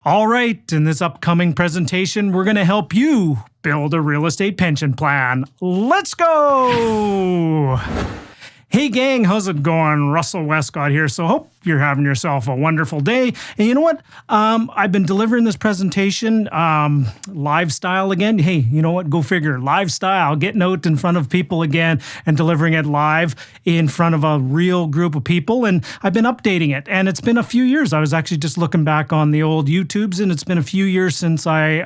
All right, in this upcoming presentation, we're going to help you build a real estate pension plan. Let's go! Hey gang, how's it going? Russell Westcott here. So hope you're having yourself a wonderful day. And you know what? I've been delivering this presentation live style again. Hey, you know what? Go figure. Live style, getting out in front of people again and delivering it live in front of a real group of people. And I've been updating it. And it's been a few years. I was actually just looking back on the old YouTubes, and it's been a few years since I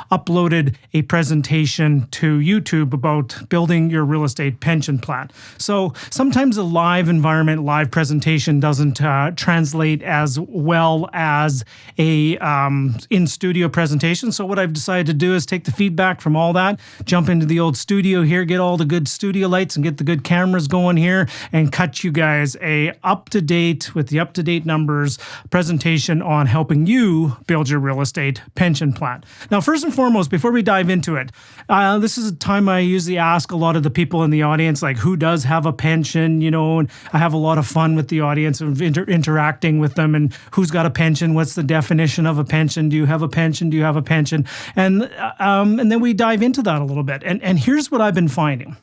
uploaded a presentation to YouTube about building your real estate pension plan. So sometimes a live environment, live presentation doesn't translate as well as a in-studio presentation. So what I've decided to do is take the feedback from all that, jump into the old studio here, get all the good studio lights and get the good cameras going here, and cut you guys a up-to-date, with the up-to-date numbers, presentation on helping you build your real estate pension plan. Now, first and foremost, before we dive into it, this is a time I usually ask a lot of the people in the audience, like, who does have a pension, you know, and I have a lot of fun with the audience of interacting with them, and who's got a pension, what's the definition of a pension, do you have a pension, do you have a pension, and then we dive into that a little bit. And here's what I've been finding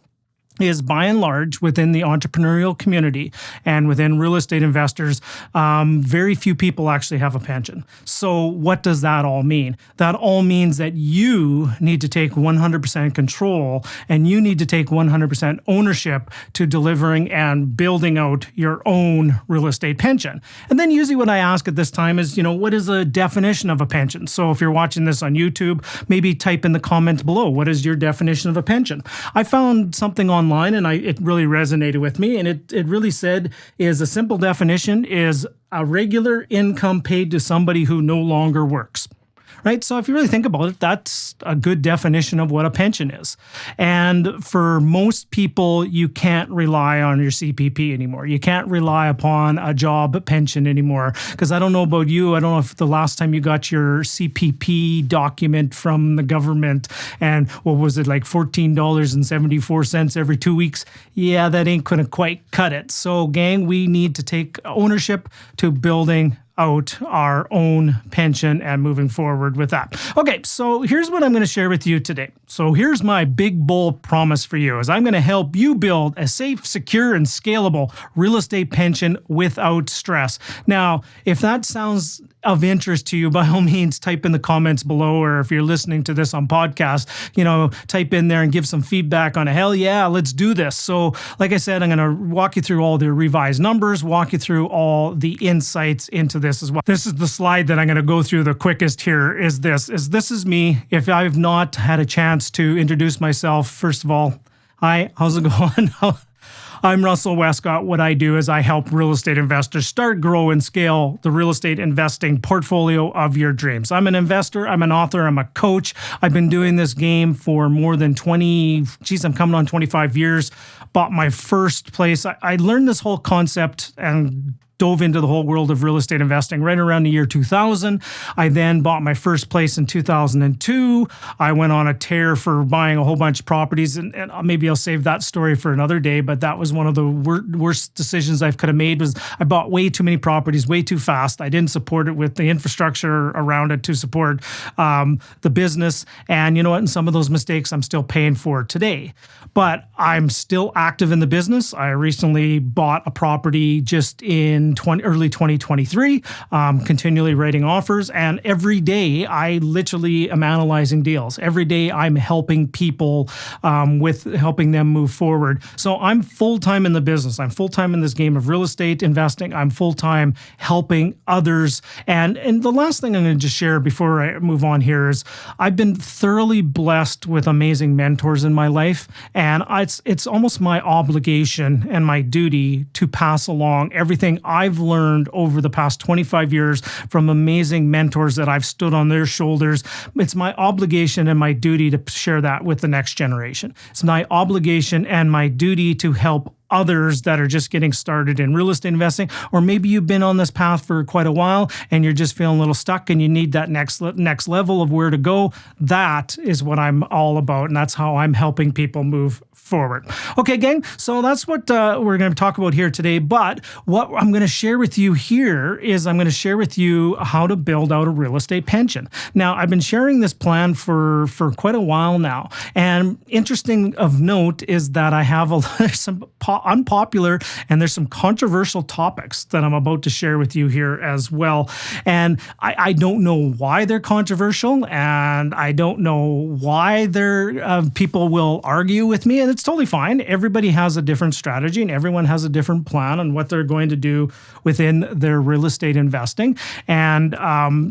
is, by and large, within the entrepreneurial community and within real estate investors, very few people actually have a pension. So what does that all mean? That all means that you need to take 100% control, and you need to take 100% ownership to delivering and building out your own real estate pension. And then usually what I ask at this time is, you know, what is a definition of a pension? So if you're watching this on YouTube, maybe type in the comments below, what is your definition of a pension? I found something online, and it really resonated with me, and it really said, is a simple definition is a regular income paid to somebody who no longer works. Right? So if you really think about it, that's a good definition of what a pension is. And for most people, you can't rely on your CPP anymore. You can't rely upon a job pension anymore. Because I don't know about you, I don't know if the last time you got your CPP document from the government, and what was it, like $14.74 every 2 weeks? Yeah, that ain't going to quite cut it. So gang, we need to take ownership to building out our own pension and moving forward with that. Okay, so here's what I'm going to share with you today. So here's my big, bold promise for you, is I'm going to help you build a safe, secure, and scalable real estate pension without stress. Now, if that sounds of interest to you, by all means, type in the comments below, or if you're listening to this on podcast, you know, type in there and give some feedback on, hell yeah, let's do this. So like I said, I'm going to walk you through all the revised numbers, walk you through all the insights into this as well. This is the slide that I'm going to go through the quickest here. This is me. If I've not had a chance to introduce myself, first of all, hi, how's it going? I'm Russell Westcott. What I do is I help real estate investors start, grow, and scale the real estate investing portfolio of your dreams. I'm an investor, I'm an author, I'm a coach. I've been doing this game for more than I'm coming on 25 years. Bought my first place. I learned this whole concept and dove into the whole world of real estate investing right around the year 2000. I then bought my first place in 2002. I went on a tear for buying a whole bunch of properties, and maybe I'll save that story for another day, but that was one of the worst decisions I could have made. Was I bought way too many properties way too fast. I didn't support it with the infrastructure around it to support the business. And you know what? And some of those mistakes I'm still paying for today. But I'm still active in the business. I recently bought a property just in early 2023, continually writing offers. And every day I literally am analyzing deals. Every day I'm helping people with helping them move forward. So I'm full-time in the business. I'm full-time in this game of real estate investing. I'm full-time helping others. And the last thing I'm going to just share before I move on here is I've been thoroughly blessed with amazing mentors in my life. And it's almost my obligation and my duty to pass along everything I've learned over the past 25 years from amazing mentors that I've stood on their shoulders. It's my obligation and my duty to share that with the next generation. It's my obligation and my duty to help others that are just getting started in real estate investing, or maybe you've been on this path for quite a while and you're just feeling a little stuck and you need that next level of where to go. That is what I'm all about, and that's how I'm helping people move forward. Okay, gang, so that's what we're going to talk about here today. But what I'm going to share with you here is I'm going to share with you how to build out a real estate pension. Now, I've been sharing this plan for quite a while now. And interesting of note is that I have some unpopular and there's some controversial topics that I'm about to share with you here as well. And I don't know why they're controversial, and I don't know why people will argue with me, and it's totally fine. Everybody has a different strategy and everyone has a different plan on what they're going to do within their real estate investing. And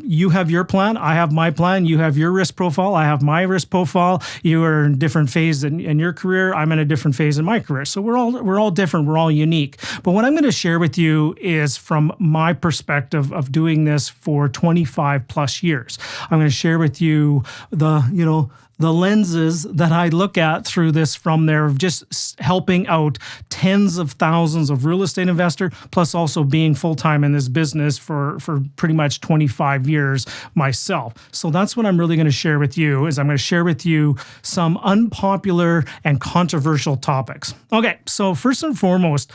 you have your plan, I have my plan, you have your risk profile, I have my risk profile. You are in a different phase in your career, I'm in a different phase in my career. So we're all different, we're all unique. But what I'm going to share with you is from my perspective of doing this for 25 plus years. I'm going to share with you the lenses that I look at through this from there of just helping out tens of thousands of real estate investors, plus also being full-time in this business for pretty much 25 years myself. So that's what I'm really going to share with you is I'm going to share with you some unpopular and controversial topics. Okay, so first and foremost,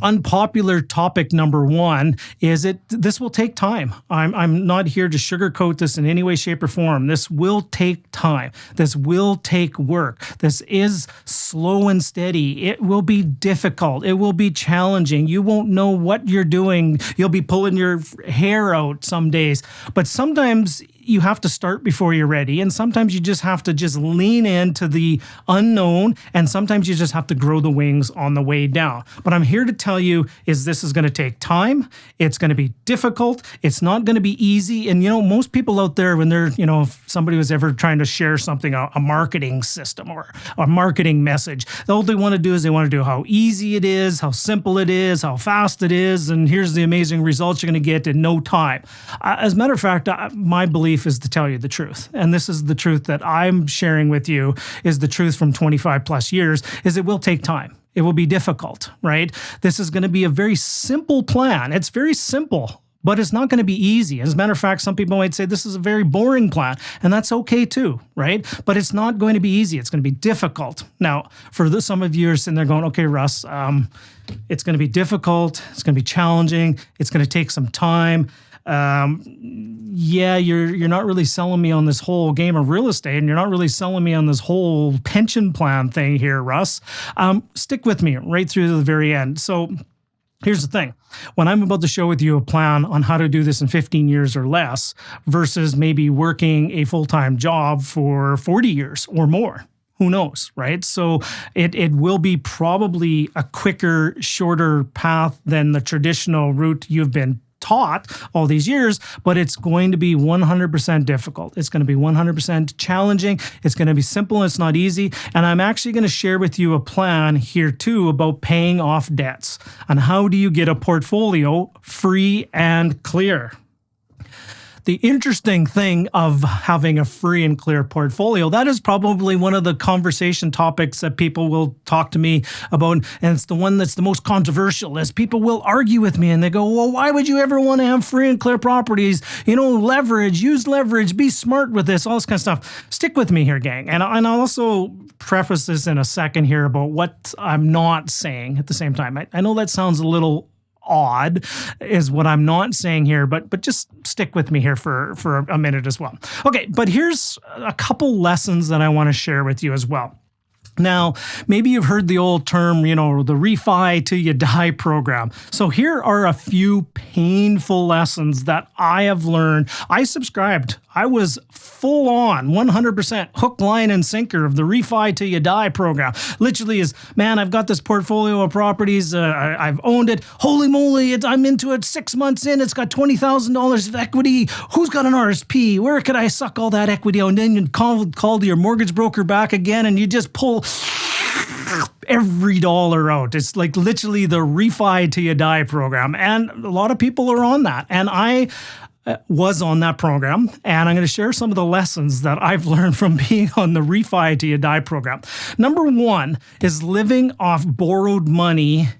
unpopular topic number one is this will take time. I'm not here to sugarcoat this in any way, shape, or form. This will take time. This will take work. This is slow and steady. It will be difficult. It will be challenging. You won't know what you're doing. You'll be pulling your hair out some days. But sometimes you have to start before you're ready. And sometimes you just have to just lean into the unknown. And sometimes you just have to grow the wings on the way down. But I'm here to tell you is this is going to take time. It's going to be difficult. It's not going to be easy. And, most people out there, when they're, if somebody was ever trying to share something, a marketing system or a marketing message, all they want to do is they want to do how easy it is, how simple it is, how fast it is. And here's the amazing results you're going to get in no time. As a matter of fact, my belief is to tell you the truth. And this is the truth that I'm sharing with you is the truth from 25 plus years is it will take time. It will be difficult, right? This is going to be a very simple plan. It's very simple, but it's not going to be easy. As a matter of fact, some people might say this is a very boring plan, and that's okay too, right? But it's not going to be easy. It's going to be difficult. Now, for some of you are sitting there going, okay, Russ, it's going to be difficult. It's going to be challenging. It's going to take some time. You're not really selling me on this whole game of real estate, and you're not really selling me on this whole pension plan thing here, Russ. Stick with me right through to the very end. So here's the thing. When I'm about to share with you a plan on how to do this in 15 years or less versus maybe working a full-time job for 40 years or more, who knows, right? So it will be probably a quicker, shorter path than the traditional route you've been taught all these years, but it's going to be 100% difficult. It's going to be 100% challenging. It's going to be simple. It's not easy. And I'm actually going to share with you a plan here too about paying off debts and how do you get a portfolio free and clear. The interesting thing of having a free and clear portfolio, that is probably one of the conversation topics that people will talk to me about. And it's the one that's the most controversial is people will argue with me and they go, well, why would you ever want to have free and clear properties? Leverage, use leverage, be smart with this, all this kind of stuff. Stick with me here, gang. And I'll also preface this in a second here about what I'm not saying at the same time. I know that sounds a little odd is what I'm not saying here, but just stick with me here for a minute as well. Okay, but here's a couple lessons that I want to share with you as well. Now, maybe you've heard the old term, the refi till you die program. So here are a few painful lessons that I have learned. I subscribed. I was full on 100% hook, line, and sinker of the refi till you die program. Literally is, man, I've got this portfolio of properties. I've owned it. Holy moly, I'm into it 6 months in. It's got $20,000 of equity. Who's got an RSP? Where could I suck all that equity out? And then you call your mortgage broker back again and you just pull every dollar out. It's like literally the refi till you die program. And a lot of people are on that. And I was on that program, and I'm going to share some of the lessons that I've learned from being on the refi till you die program. Number one is living off borrowed money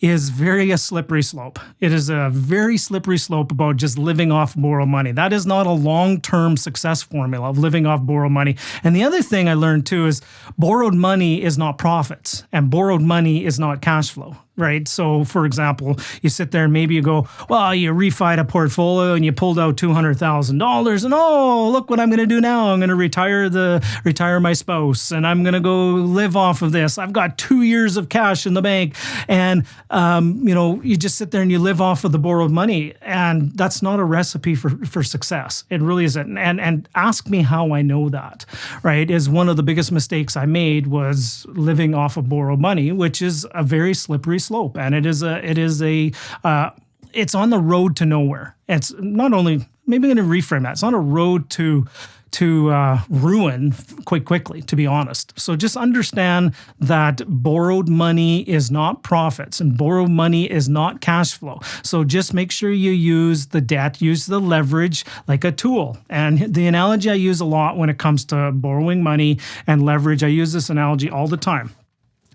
is a slippery slope. It is a very slippery slope about just living off borrowed money. That is not a long-term success formula of living off borrowed money. And the other thing I learned too is borrowed money is not profits and borrowed money is not cash flow. Right. So, for example, you sit there and maybe you go, well, you refied a portfolio and you pulled out $200,000 and oh, look what I'm going to do now. I'm going to retire my spouse and I'm going to go live off of this. I've got 2 years of cash in the bank. And, you just sit there and you live off of the borrowed money. And that's not a recipe for success. It really isn't. And ask me how I know that, right, is one of the biggest mistakes I made was living off of borrowed money, which is a very slippery slope, and it's on the road to nowhere. It's not only, maybe I'm going to reframe that. It's on a road to ruin quite quickly, to be honest. So just understand that borrowed money is not profits and borrowed money is not cash flow. So just make sure you use the debt, use the leverage like a tool. And the analogy I use a lot when it comes to borrowing money and leverage, I use this analogy all the time,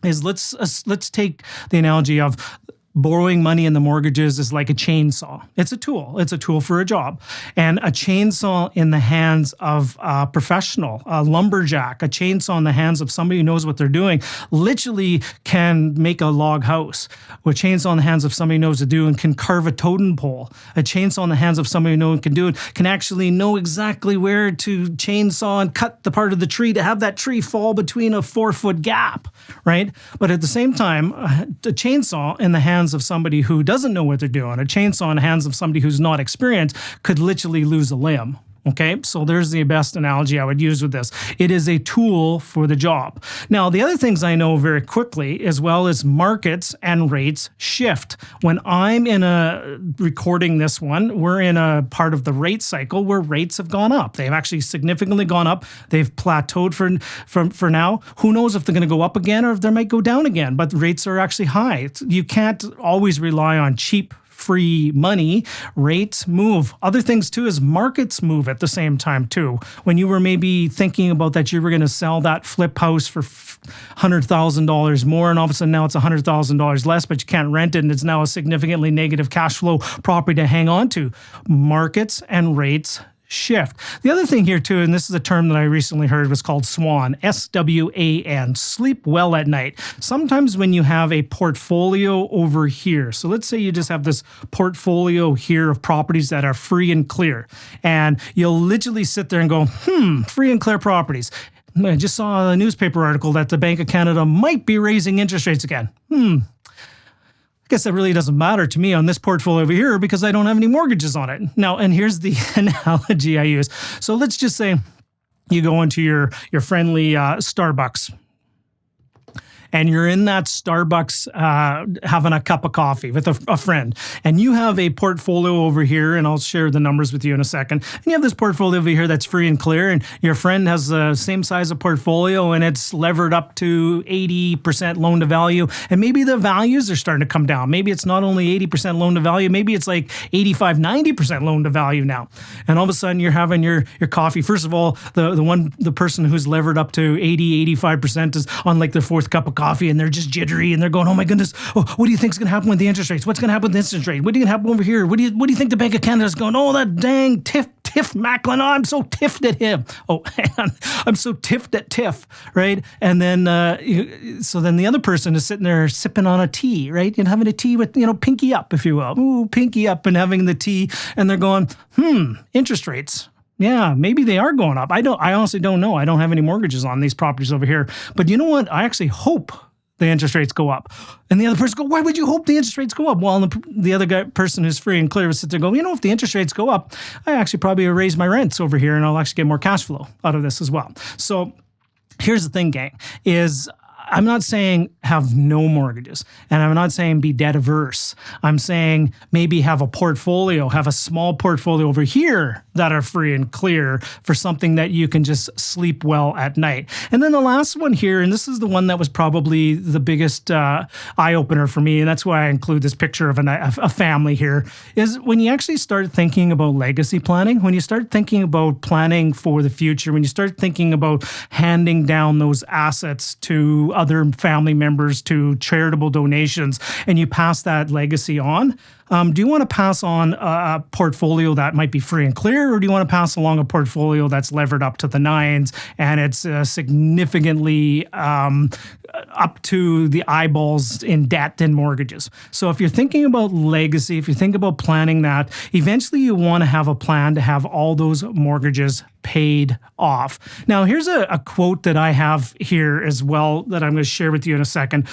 is let's take the analogy of borrowing money in the mortgages is like a chainsaw. It's a tool. It's a tool for a job. And a chainsaw in the hands of a professional, a lumberjack, a chainsaw in the hands of somebody who knows what they're doing, literally can make a log house. A chainsaw in the hands of somebody who knows what to do and can carve a totem pole. A chainsaw in the hands of somebody who knows what can do it can actually know exactly where to chainsaw and cut the part of the tree to have that tree fall between a 4-foot gap, right? But at the same time, a chainsaw in the hands of somebody who doesn't know what they're doing, a chainsaw in the hands of somebody who's not experienced could literally lose a limb. Okay, so there's the best analogy I would use with this. It is a tool for the job. Now, the other things I know very quickly as well is markets and rates shift. When I'm recording this one, we're in a part of the rate cycle where rates have gone up. They've actually significantly gone up. They've plateaued for now. Who knows if they're going to go up again or if they might go down again, but rates are actually high. You can't always rely on cheap free money. Rates move. Other things too is markets move at the same time too. When you were maybe thinking about that you were going to sell that flip house for $100,000 more and all of a sudden now it's $100,000 less, but you can't rent it and it's now a significantly negative cash flow property to hang on to. Markets and rates shift. The other thing here too, and this is a term that I recently heard, was called SWAN, S-W-A-N, sleep well at night. Sometimes when you have a portfolio over here, so let's say you just have this portfolio here of properties that are free and clear, and you'll literally sit there and go, free and clear properties. I just saw a newspaper article that the Bank of Canada might be raising interest rates again. I guess that really doesn't matter to me on this portfolio over here because I don't have any mortgages on it. Now, and here's the analogy I use. So let's just say you go into your friendly Starbucks and you're in that Starbucks having a cup of coffee with a friend, and you have a portfolio over here, and I'll share the numbers with you in a second, and you have this portfolio over here that's free and clear, and your friend has the same size of portfolio, and it's levered up to 80% loan to value, and maybe the values are starting to come down. Maybe it's not only 80% loan to value, maybe it's like 85, 90% loan to value now. And all of a sudden you're having your coffee. First of all, the person who's levered up to 80, 85% is on like their fourth cup of coffee and they're just jittery and they're going, oh my goodness, what do you think is going to happen with the interest rates? What's going to happen with the interest rate? What are going to happen over here? What do you think the Bank of Canada is going, oh, that dang Tiff Macklin, oh, I'm so tiffed at him. Oh, I'm so tiffed at Tiff, right? And then, so then the other person is sitting there sipping on a tea, right? And having a tea with, pinky up, if you will. Ooh, pinky up and having the tea. And they're going, interest rates. Yeah, maybe they are going up. I honestly don't know. I don't have any mortgages on these properties over here. But you know what? I actually hope the interest rates go up. And the other person go, why would you hope the interest rates go up? Well, the other person who's free and clear would sit there and go, if the interest rates go up, I actually probably raise my rents over here and I'll actually get more cash flow out of this as well. So here's the thing, gang, is I'm not saying have no mortgages, and I'm not saying be debt averse. I'm saying maybe have a small portfolio over here that are free and clear for something that you can just sleep well at night. And then the last one here, and this is the one that was probably the biggest eye-opener for me, and that's why I include this picture of a family here, is when you actually start thinking about legacy planning, when you start thinking about planning for the future, when you start thinking about handing down those assets to other family members, to charitable donations, and you pass that legacy on. Do you want to pass on a portfolio that might be free and clear, or do you want to pass along a portfolio that's levered up to the nines and it's significantly up to the eyeballs in debt and mortgages? So if you're thinking about legacy, if you think about planning that, eventually you want to have a plan to have all those mortgages paid off. Now, here's a quote that I have here as well that I'm going to share with you in a second.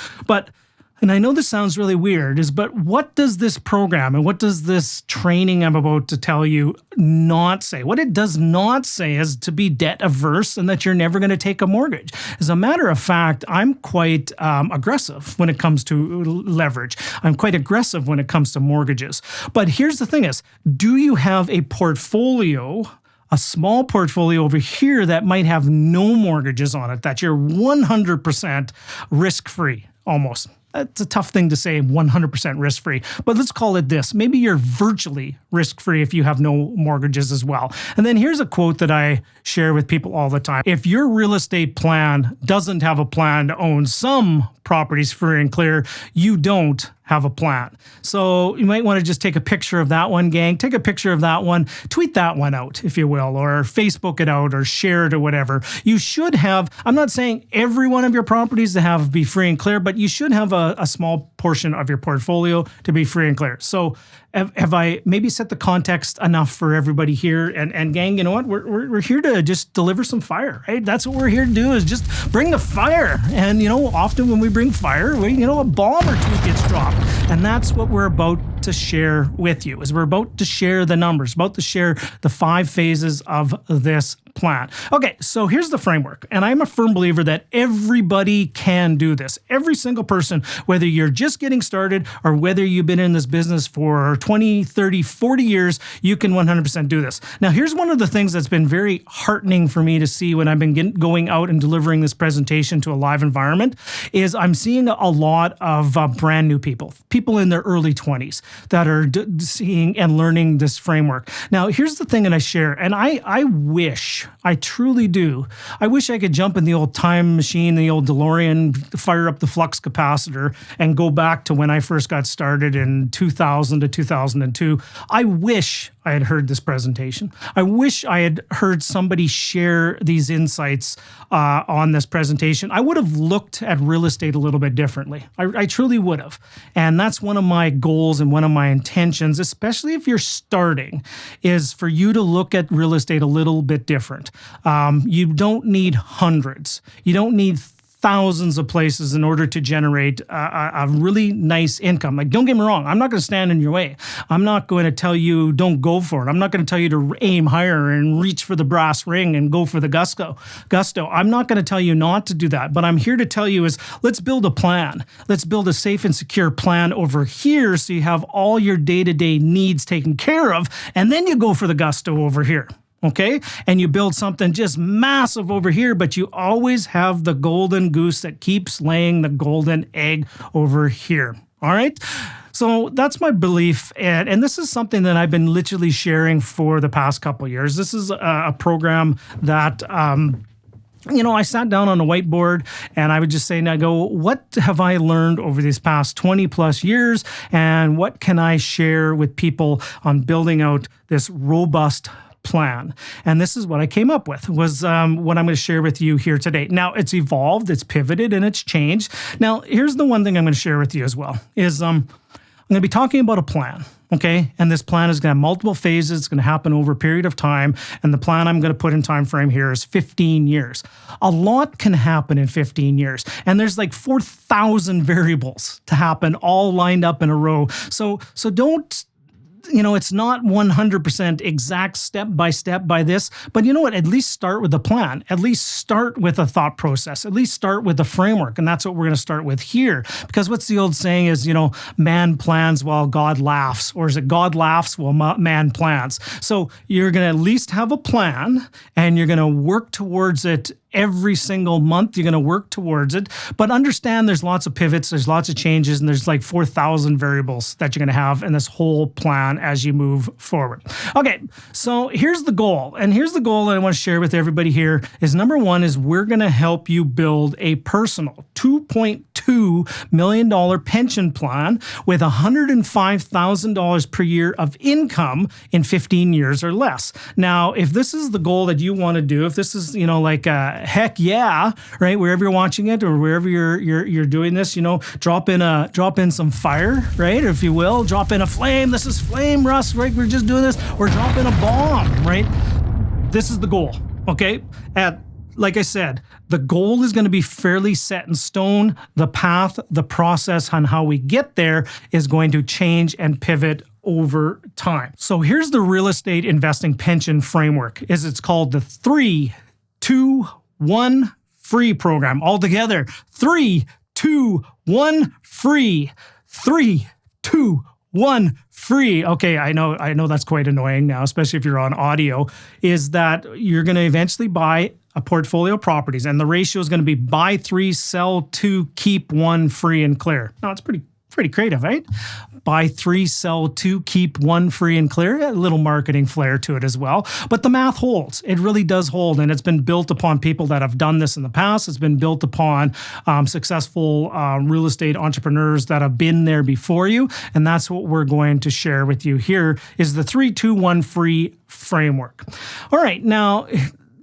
And I know this sounds really weird, but what does this program and what does this training I'm about to tell you not say? What it does not say is to be debt averse and that you're never going to take a mortgage. As a matter of fact, I'm quite aggressive when it comes to leverage. I'm quite aggressive when it comes to mortgages. But here's the thing is, do you have a portfolio, a small portfolio over here that might have no mortgages on it, that you're 100% risk-free almost? It's a tough thing to say, 100% risk-free, but let's call it this. Maybe you're virtually risk-free if you have no mortgages as well. And then here's a quote that I share with people all the time. If your real estate plan doesn't have a plan to own some properties free and clear, you don't have a plan. So you might want to just take a picture of that one, gang. Take a picture of that one, tweet that one out, if you will, or Facebook it out, or share it, or whatever. You should have, I'm not saying every one of your properties to have be free and clear, but you should have a small portion of your portfolio to be free and clear. So have I maybe set the context enough for everybody here? And gang, you know what? We're here to just deliver some fire, right? That's what we're here to do, is just bring the fire. And, you know, often when we bring fire, a bomb or two gets dropped. And that's what we're about to share with you, is we're about to share the numbers, about to share the 5 phases of this plan. Okay, so here's the framework. And I'm a firm believer that everybody can do this. Every single person, whether you're just getting started or whether you've been in this business for 20, 30, 40 years, you can 100% do this. Now, here's one of the things that's been very heartening for me to see when I've been going out and delivering this presentation to a live environment, is I'm seeing a lot of brand new people in their early 20s that are seeing and learning this framework. Now, here's the thing that I share, and I truly do. I wish I could jump in the old time machine, the old DeLorean, fire up the flux capacitor, and go back to when I first got started in 2000 to 2002. I wish I had heard this presentation. I wish I had heard somebody share these insights on this presentation. I would have looked at real estate a little bit differently. I truly would have. And that's one of my goals and one of my intentions, especially if you're starting, is for you to look at real estate a little bit different. You don't need hundreds. You don't need thousands of places in order to generate a really nice income. Like, don't get me wrong, I'm not going to stand in your way. I'm not going to tell you don't go for it. I'm not going to tell you to aim higher and reach for the brass ring and go for the gusto. I'm not going to tell you not to do that. But I'm here to tell you is, let's build a plan. Let's build a safe and secure plan over here so you have all your day-to-day needs taken care of, and then you go for the gusto over here. Okay? And you build something just massive over here, but you always have the golden goose that keeps laying the golden egg over here. All right? So that's my belief. And this is something that I've been literally sharing for the past couple of years. This is a program that I sat down on a whiteboard and I would just say, now go, what have I learned over these past 20 plus years? And what can I share with people on building out this robust plan? And this is what I came up with, was what I'm going to share with you here today. Now, it's evolved, it's pivoted, and it's changed. Now, here's the one thing I'm going to share with you as well, is I'm going to be talking about a plan, okay? And this plan is going to have multiple phases. It's going to happen over a period of time. And the plan I'm going to put in time frame here is 15 years. A lot can happen in 15 years. And there's like 4,000 variables to happen all lined up in a row. So don't, it's not 100% exact step by step by this, but you know what? At least start with a plan. At least start with a thought process. At least start with a framework. And that's what we're going to start with here. Because what's the old saying is, man plans while God laughs. Or is it God laughs while man plans? So you're going to at least have a plan and you're going to work towards it every single month. You're going to work towards it. But understand there's lots of pivots, there's lots of changes, and there's like 4,000 variables that you're going to have in this whole plan as you move forward. Okay, so here's the goal. And here's the goal that I want to share with everybody here is number one is we're going to help you build a personal $2.2 million pension plan with $105,000 per year of income in 15 years or less. Now, if this is the goal that you want to do, if this is, like heck yeah, right? Wherever you're watching it or wherever you're doing this, drop in some fire, right? Or if you will, drop in a flame. This is flame, Russ, right? We're just doing this. Or drop in a bomb, right? This is the goal, okay? Like I said, the goal is going to be fairly set in stone. The path, the process on how we get there is going to change and pivot over time. So here's the real estate investing pension framework. It's called the 3, 2, 1 free program. All together, 3, 2, 1 free. 3, 2, 1 free. Okay, I know that's quite annoying now, especially if you're on audio, is that you're going to eventually buy a portfolio of properties, and the ratio is going to be buy 3, sell 2, keep 1 free and clear. Now, it's pretty creative, right? Buy 3, sell 2, keep 1 free and clear. A little marketing flair to it as well. But the math holds. It really does hold. And it's been built upon people that have done this in the past. It's been built upon successful real estate entrepreneurs that have been there before you. And that's what we're going to share with you here is the 3, 2, 1 free framework. All right. Now,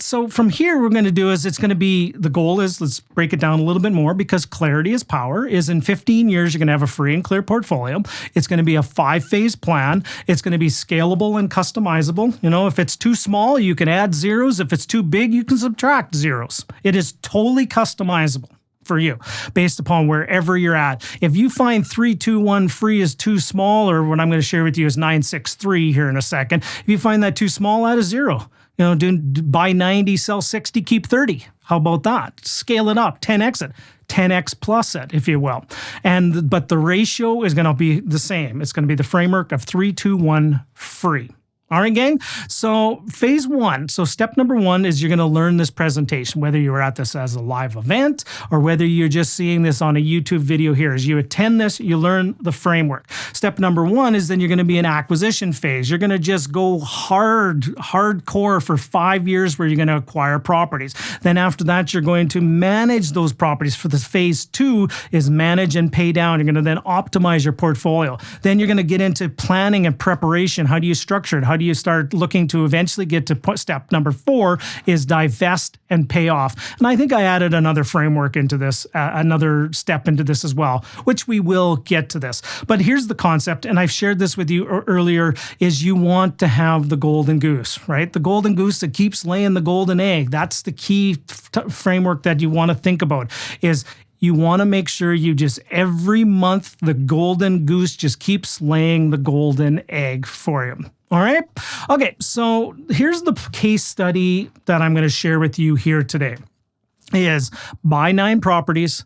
so from here, we're going to do is the goal is, let's break it down a little bit more because clarity is power, is in 15 years, you're going to have a free and clear portfolio. It's going to be a 5-phase plan. It's going to be scalable and customizable. If it's too small, you can add zeros. If it's too big, you can subtract zeros. It is totally customizable for you based upon wherever you're at. If you find 3, 2, 1 free is too small, or what I'm going to share with you is 9, 6, 3 here in a second. If you find that too small, add a zero. Buy 90, sell 60, keep 30. How about that? Scale it up, 10x it, 10x plus it, if you will. But the ratio is going to be the same. It's going to be the framework of 3, 2, 1 free. All right, gang? So phase 1, so step number 1 is you're going to learn this presentation, whether you were at this as a live event or whether you're just seeing this on a YouTube video here. As you attend this, you learn the framework. Step number 1 is then you're going to be in acquisition phase. You're going to just go hardcore for 5 years where you're going to acquire properties. Then after that, you're going to manage those properties. For the phase 2 is manage and pay down. You're going to then optimize your portfolio. Then you're going to get into planning and preparation. How do you structure it? How do you start looking to eventually get to step number 4 is divest and pay off. And I think I added another framework into this, another step into this as well, which we will get to this. But here's the concept, and I've shared this with you earlier, is you want to have the golden goose, right? The golden goose that keeps laying the golden egg. That's the key framework that you want to think about is you want to make sure you just every month, the golden goose just keeps laying the golden egg for you. All right. Okay. So here's the case study that I'm going to share with you here today is buy 9 properties,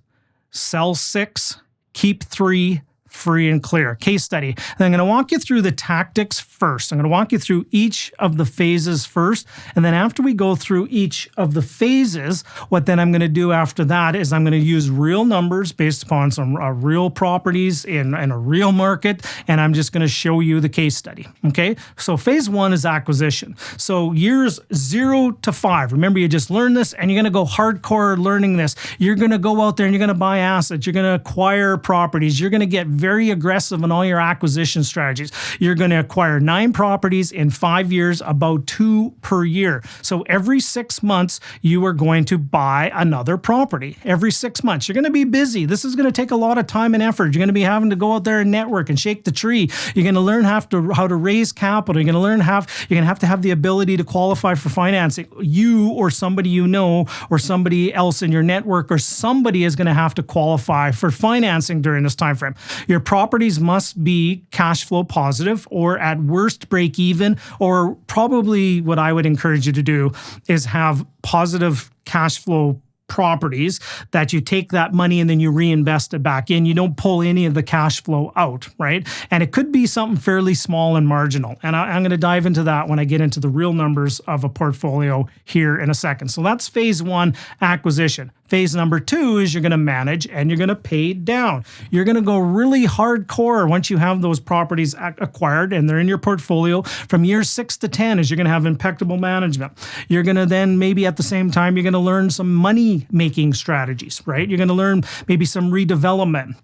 sell 6, keep 3, free and clear. Case study. And I'm going to walk you through the tactics first. I'm going to walk you through each of the phases first. And then after we go through each of the phases, what then I'm going to do after that is I'm going to use real numbers based upon some real properties in a real market. And I'm just going to show you the case study. Okay. So phase 1 is acquisition. So years 0 to 5. Remember, you just learned this and you're going to go hardcore learning this. You're going to go out there and you're going to buy assets. You're going to acquire properties. You're going to get very aggressive in all your acquisition strategies. You're going to acquire 9 properties in 5 years, about 2 per year. So every 6 months, you are going to buy another property. Every 6 months. You're going to be busy. This is going to take a lot of time and effort. You're going to be having to go out there and network and shake the tree. You're going to learn how to raise capital. You're going to learn you're going to have the ability to qualify for financing. You or somebody you know or somebody else in your network or somebody is going to have to qualify for financing during this time frame. Your properties must be cash flow positive or at worst break even, or probably what I would encourage you to do is have positive cash flow properties that you take that money and then you reinvest it back in. You don't pull any of the cash flow out, right? And it could be something fairly small and marginal. And I'm going to dive into that when I get into the real numbers of a portfolio here in a second. So that's phase one, acquisition. Phase number two is you're going to manage and you're going to pay down. You're going to go really hardcore once you have those properties acquired and they're in your portfolio from year 6 to 10 is you're going to have impeccable management. You're going to then maybe at the same time, you're going to learn some money making strategies, right? You're going to learn maybe some redevelopment.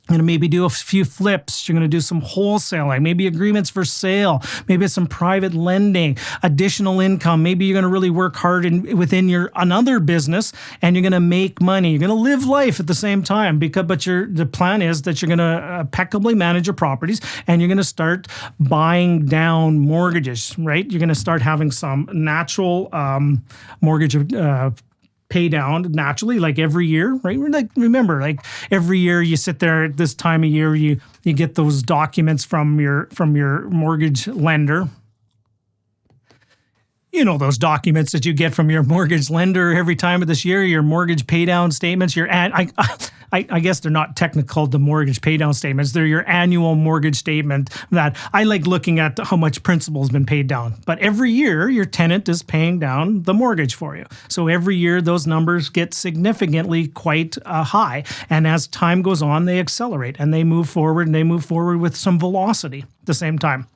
You're going to maybe do a few flips. You're going to do some wholesaling, maybe agreements for sale, maybe it's some private lending, additional income. Maybe you're going to really work hard within another business and you're going to make money. You're going to live life at the same time but the plan is that you're going to impeccably manage your properties and you're going to start buying down mortgages, right? You're going to start having some natural mortgage pay down naturally, like every year, right? Like, remember, like every year you sit there at this time of year, you get those documents from your mortgage lender. You know, those documents that you get from your mortgage lender every time of this year, your mortgage pay down statements, I guess they're not technical, the mortgage pay down statements. They're your annual mortgage statement that I like looking at how much principal has been paid down. But every year, your tenant is paying down the mortgage for you. So every year, those numbers get significantly quite high. And as time goes on, they accelerate and they move forward with some velocity at the same time.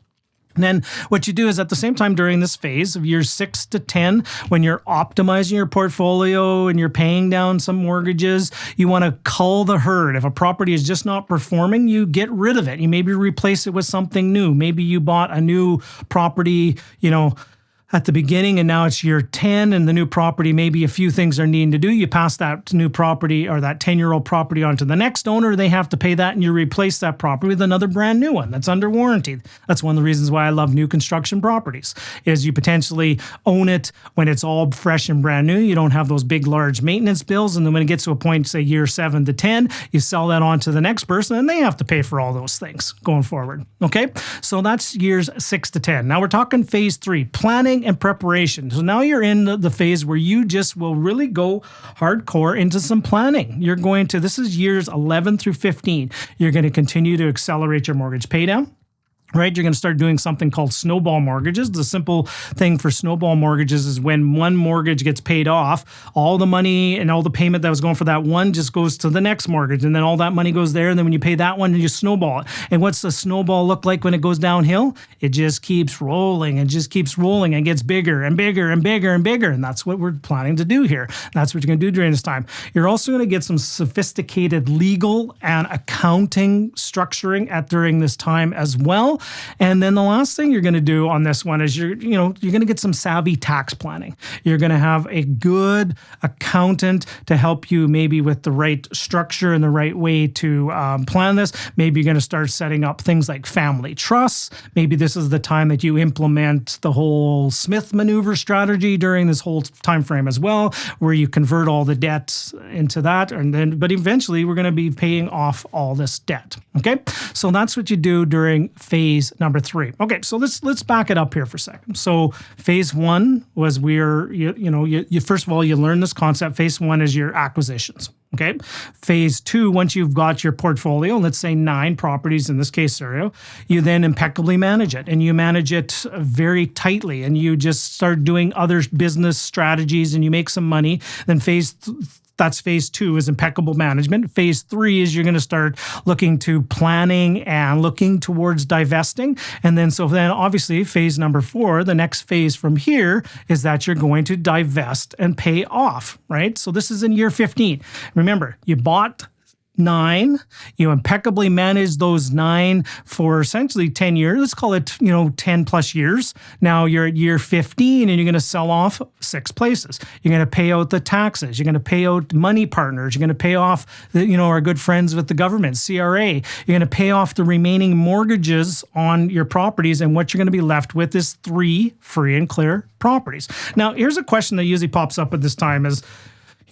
And then what you do is at the same time during this phase of years 6 to 10, when you're optimizing your portfolio and you're paying down some mortgages, you want to cull the herd. If a property is just not performing, you get rid of it. You maybe replace it with something new. Maybe you bought a new property, at the beginning and now it's year 10 and the new property, maybe a few things are needing to do. You pass that new property or that 10-year-old property on to the next owner. They have to pay that and you replace that property with another brand new one that's under warranty. That's one of the reasons why I love new construction properties is you potentially own it when it's all fresh and brand new. You don't have those big, large maintenance bills. And then when it gets to a point, say year 7 to 10, you sell that on to the next person and they have to pay for all those things going forward. Okay. So that's years 6 to 10. Now we're talking phase 3, planning and preparation. So now you're in the phase where you just will really go hardcore into some planning. This is years 11 through 15. You're going to continue to accelerate your mortgage paydown. Right, you're going to start doing something called snowball mortgages. The simple thing for snowball mortgages is when one mortgage gets paid off, all the money and all the payment that was going for that one just goes to the next mortgage, and then all that money goes there. And then when you pay that one, you snowball it. And what's the snowball look like when it goes downhill? It just keeps rolling and gets bigger and bigger and bigger and bigger. And that's what we're planning to do here. That's what you're going to do during this time. You're also going to get some sophisticated legal and accounting structuring during this time as well. And then the last thing you're going to do on this one is you're going to get some savvy tax planning. You're going to have a good accountant to help you maybe with the right structure and the right way to plan this. Maybe you're going to start setting up things like family trusts. Maybe this is the time that you implement the whole Smith maneuver strategy during this whole time frame as well, where you convert all the debts into that. But eventually we're going to be paying off all this debt. Okay, so that's what you do during phase number 3. Okay, so let's back it up here for a second. So phase 1 was you first of all, you learn this concept. Phase 1 is your acquisitions. Okay. Phase 2, once you've got your portfolio, let's say 9 properties in this case scenario, you then impeccably manage it and you manage it very tightly and you just start doing other business strategies and you make some money. Then that's phase 2 is impeccable management. Phase 3 is you're going to start looking to planning and looking towards divesting. And then obviously phase number 4, the next phase from here is that you're going to divest and pay off, right? So this is in year 15. Remember, you bought 9, you impeccably manage those 9 for essentially 10 years. Let's call it, 10 plus years. Now you're at year 15 and you're going to sell off 6 places. You're going to pay out the taxes. You're going to pay out money partners. You're going to pay off our good friends with the government, CRA. You're going to pay off the remaining mortgages on your properties. And what you're going to be left with is 3 free and clear properties. Now, here's a question that usually pops up at this time is,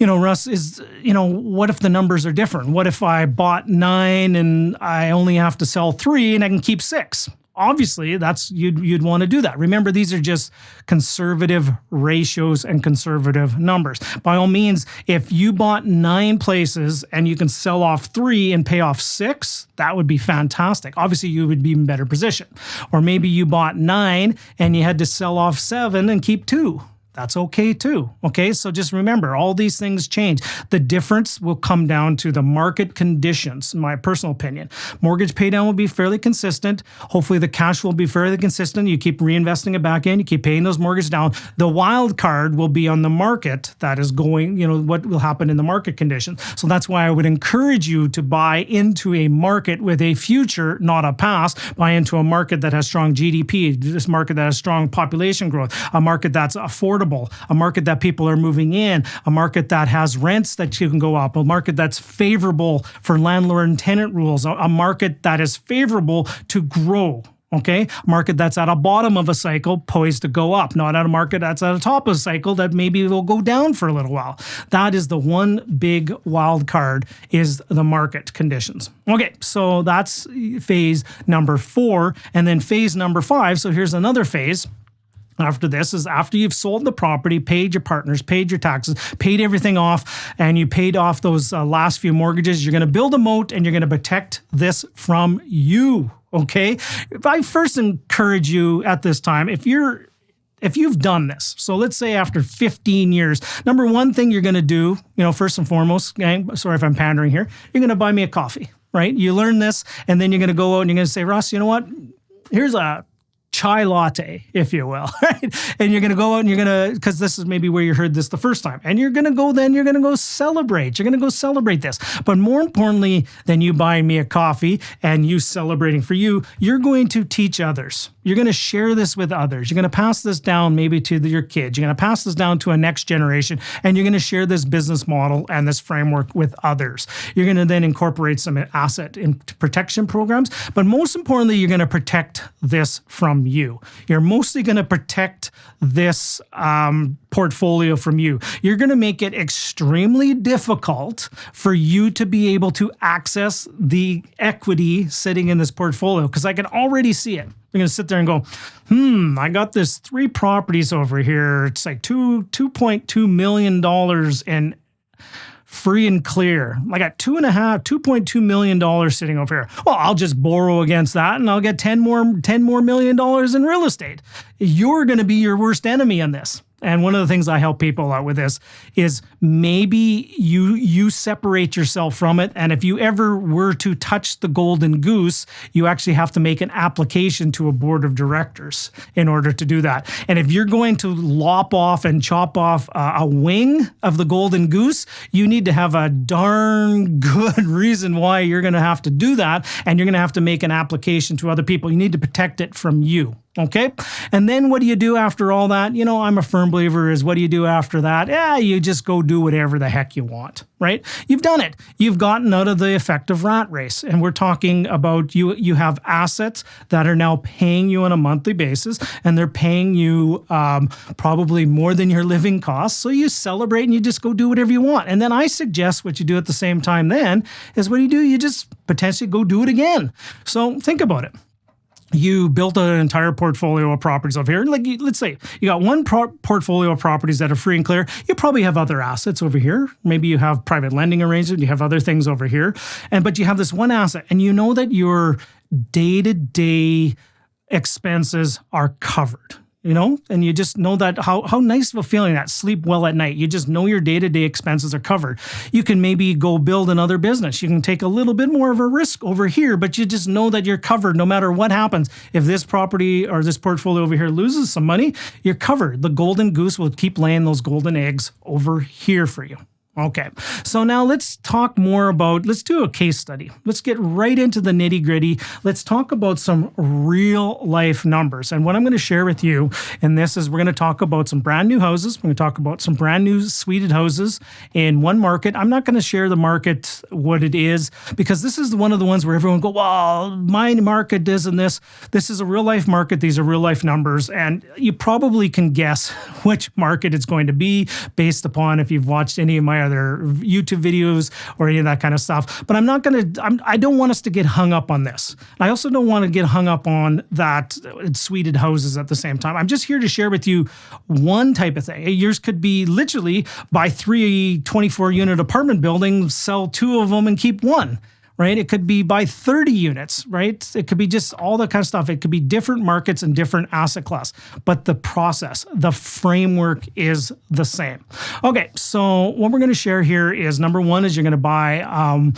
Russ, what if the numbers are different? What if I bought 9 and I only have to sell 3 and I can keep 6? obviously you'd want to do that. Remember, these are just conservative ratios and conservative numbers. By all means, if you bought 9 places and you can sell off 3 and pay off 6, that would be fantastic. Obviously, you would be in better position. Or maybe you bought 9 and you had to sell off 7 and keep 2. That's okay too. Okay, so just remember, all these things change. The difference will come down to the market conditions, in my personal opinion. Mortgage paydown will be fairly consistent. Hopefully the cash will be fairly consistent. You keep reinvesting it back in, you keep paying those mortgages down. The wild card will be on the market that is going, what will happen in the market conditions. So that's why I would encourage you to buy into a market with a future, not a past. Buy into a market that has strong GDP, this market that has strong population growth, a market that's affordable, a market that people are moving in, a market that has rents that you can go up, a market that's favorable for landlord and tenant rules, a market that is favorable to grow. Okay, a market that's at a bottom of a cycle poised to go up, not at a market that's at a top of a cycle that maybe will go down for a little while. That is the one big wild card, is the market conditions. Okay, so that's phase number 4. And then phase number 5, so here's another phase. After this is after you've sold the property, paid your partners, paid your taxes, paid everything off, and you paid off those last few mortgages, you're going to build a moat and you're going to protect this from you. Okay. If I first encourage you at this time, if you've done this, so let's say after 15 years, number one thing you're going to do, first and foremost, gang, sorry if I'm pandering here, you're going to buy me a coffee, right? You learn this, and then you're going to go out and you're going to say, Ross, you know what? Here's a chai latte, if you will, right? And you're going to go out and you're going to, because this is maybe where you heard this the first time, and you're going to go celebrate. You're going to go celebrate this. But more importantly than you buying me a coffee and you celebrating for you, you're going to teach others. You're going to share this with others. You're going to pass this down maybe to your kids. You're going to pass this down to a next generation, and you're going to share this business model and this framework with others. You're going to then incorporate some asset protection programs, but most importantly, you're going to protect this from you. You're mostly going to protect this portfolio from you. You're going to make it extremely difficult for you to be able to access the equity sitting in this portfolio, because I can already see it. You're going to sit there and go, I got this 3 properties over here. It's like $2.2 million in free and clear. I got $2.2 million sitting over here. Well, I'll just borrow against that and I'll get $10 more million in real estate. You're going to be your worst enemy in this. And one of the things I help people out with this is maybe you separate yourself from it. And if you ever were to touch the golden goose, you actually have to make an application to a board of directors in order to do that. And if you're going to lop off and chop off a wing of the golden goose, you need to have a darn good reason why you're going to have to do that. And you're going to have to make an application to other people. You need to protect it from you. Okay. And then what do you do after all that? I'm a firm believer is what do you do after that? You just go do whatever the heck you want, right? You've done it. You've gotten out of the effective rat race. And we're talking about you have assets that are now paying you on a monthly basis, and they're paying you probably more than your living costs. So you celebrate and you just go do whatever you want. And then I suggest what you do at the same time then is what do? You just potentially go do it again. So think about it. You built an entire portfolio of properties over here. Let's say you got one portfolio of properties that are free and clear. You probably have other assets over here. Maybe you have private lending arrangements. You have other things over here. But you have this one asset, and you know that your day-to-day expenses are covered. And you just know that how nice of a feeling that sleep well at night. You just know your day-to-day expenses are covered. You can maybe go build another business. You can take a little bit more of a risk over here, but you just know that you're covered no matter what happens. If this property or this portfolio over here loses some money, you're covered. The golden goose will keep laying those golden eggs over here for you. Okay, so now let's talk more let's do a case study. Let's get right into the nitty gritty. Let's talk about some real life numbers. And what I'm going to share with you in this is we're going to talk about some brand new houses. We're going to talk about some brand new suited houses in one market. I'm not going to share the market, what it is, because this is one of the ones where everyone go, well, my market isn't this. This is a real life market. These are real life numbers. And you probably can guess which market it's going to be based upon if you've watched any of my either YouTube videos or any of that kind of stuff. But I don't want us to get hung up on this. I also don't want to get hung up on that suited houses at the same time. I'm just here to share with you one type of thing. Yours could be literally buy 3 24-unit apartment buildings, sell 2 of them and keep 1. Right? It could be by 30 units, right? It could be just all that kind of stuff. It could be different markets and different asset class, but the process, the framework is the same. Okay, so what we're going to share here is number 1 is you're going to buy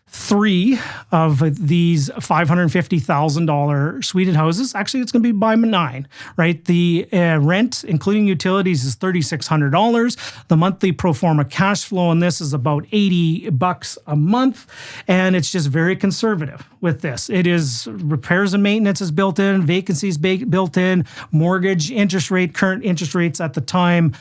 3 of these $550,000 suited houses. Actually, it's going to be by 9, right? The rent, including utilities, is $3,600. The monthly pro forma cash flow on this is about $80 a month, and it's just very conservative with this. It is repairs and maintenance is built in, vacancies built in, mortgage interest rate, current interest rates at the time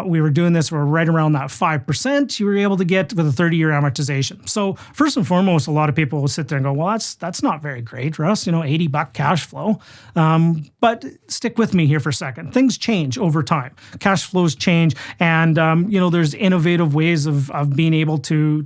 we were doing this were right around that 5% you were able to get with a 30-year amortization. So first and foremost, a lot of people will sit there and go, well, that's not very great, Russ, $80 cash flow. But stick with me here for a second. Things change over time. Cash flows change. And, there's innovative ways of being able to